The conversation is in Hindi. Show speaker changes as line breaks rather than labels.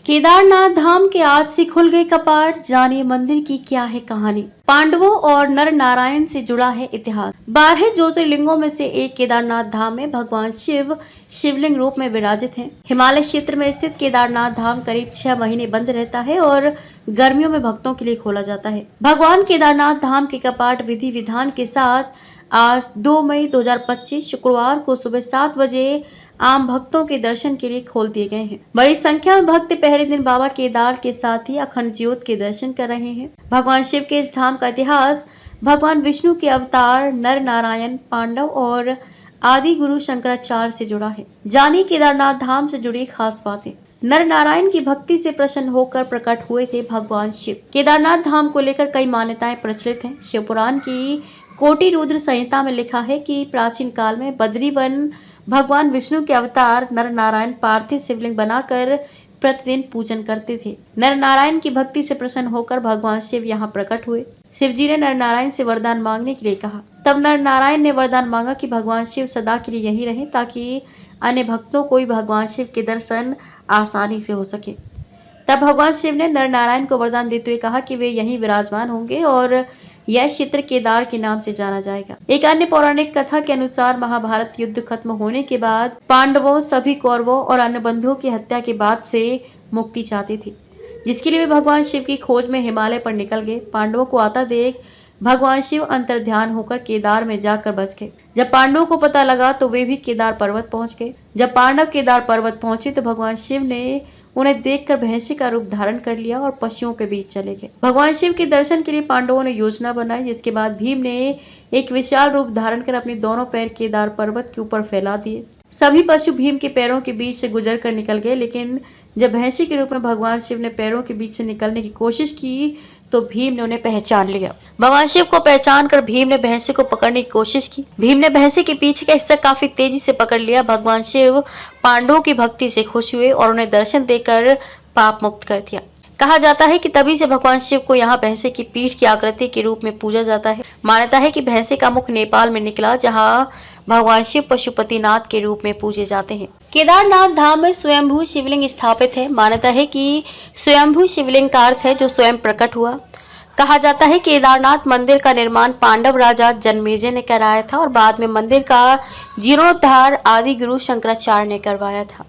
केदारनाथ धाम के आज से खुल गए कपाट, जानिए मंदिर की क्या है कहानी। पांडवों और नर नारायण से जुड़ा है इतिहास। 12 ज्योतिर्लिंगों में से एक केदारनाथ धाम में भगवान शिव शिवलिंग रूप में विराजित हैं। हिमालय क्षेत्र में स्थित केदारनाथ धाम करीब 6 महीने बंद रहता है और गर्मियों में भक्तों के लिए खोला जाता है। भगवान केदारनाथ धाम के कपाट विधि विधान के साथ आज 2 मई 2025 शुक्रवार को सुबह 7 बजे आम भक्तों के दर्शन के लिए खोल दिए गए हैं। बड़ी संख्या में भक्त पहले दिन बाबा केदार के साथ ही अखंड ज्योत के दर्शन कर रहे हैं। भगवान शिव के इस धाम का इतिहास भगवान विष्णु के अवतार नर नारायण, पांडव और आदि गुरु शंकराचार्य से जुड़ा है। जानिए केदारनाथ धाम से जुड़ी खास बातें। नर नारायण की भक्ति से प्रसन्न होकर प्रकट हुए थे भगवान शिव। केदारनाथ धाम को लेकर कई मान्यताएं प्रचलित हैं। शिव पुराण की कोटि रुद्र संहिता में लिखा है कि प्राचीन काल में बद्री वन भगवान विष्णु के अवतार नर नारायण पार्थिव शिवलिंग बनाकर प्रतिदिन पूजन करते थे। नर नारायण की भक्ति से प्रसन्न होकर भगवान शिव यहाँ प्रकट हुए। शिव जी ने नर नारायण से वरदान मांगने के लिए कहा। तब नर नारायण ने वरदान मांगा कि भगवान शिव सदा के लिए यहीं रहें ताकि अन्य भक्तों को भी भगवान शिव के दर्शन आसानी से हो सके। तब भगवान शिव ने नर नारायण को वरदान देते हुए कहा कि वे यहीं विराजमान होंगे और यह क्षेत्र केदार के नाम से जाना जाएगा। एक अन्य पौराणिक कथा के अनुसार महाभारत युद्ध खत्म होने के बाद पांडवों, सभी कौरवों और अन्य बंधुओं की हत्या के बाद से मुक्ति चाहते थे, जिसके लिए वे भगवान शिव की खोज में हिमालय पर निकल गए। पांडवों को आता देख भगवान शिव अंतर्ध्यान होकर केदार में जाकर बस गए। जब पांडवों को पता लगा तो वे भी केदार पर्वत पहुंच गए। जब पांडव केदार पर्वत पहुंचे तो भगवान शिव ने उन्हें देखकर भैंसे का रूप धारण कर लिया और पशुओं के बीच चले गए। भगवान शिव के दर्शन के लिए पांडवों ने योजना बनाई, जिसके बाद भीम ने एक विशाल रूप धारण कर अपने दोनों पैर केदार पर्वत के ऊपर फैला दिए। सभी पशु भीम के पैरों के बीच से गुजर कर निकल गए, लेकिन जब भैंसे के रूप में भगवान शिव ने पैरों के बीच से निकलने की कोशिश की तो भीम ने उन्हें पहचान लिया। भगवान शिव को पहचान कर भीम ने भैंसे को पकड़ने की कोशिश की। भीम ने भैंसे के पीछे का हिस्सा काफी तेजी से पकड़ लिया। भगवान शिव पांडवों की भक्ति से खुश हुए और उन्हें दर्शन देकर पाप मुक्त कर दिया। कहा जाता है कि तभी से भगवान शिव को यहाँ भैंसे की पीठ की आकृति के रूप में पूजा जाता है। मान्यता है कि भैंसे का मुख नेपाल में निकला, जहाँ भगवान शिव पशुपतिनाथ के रूप में पूजे जाते हैं। केदारनाथ धाम में स्वयंभू शिवलिंग स्थापित है। मान्यता है कि स्वयंभू शिवलिंग का अर्थ है जो स्वयं प्रकट हुआ। कहा जाता है केदारनाथ मंदिर का निर्माण पांडव राजा जन्मेजय ने कराया था और बाद में मंदिर का जीर्णोद्धार आदि गुरु शंकराचार्य ने करवाया था।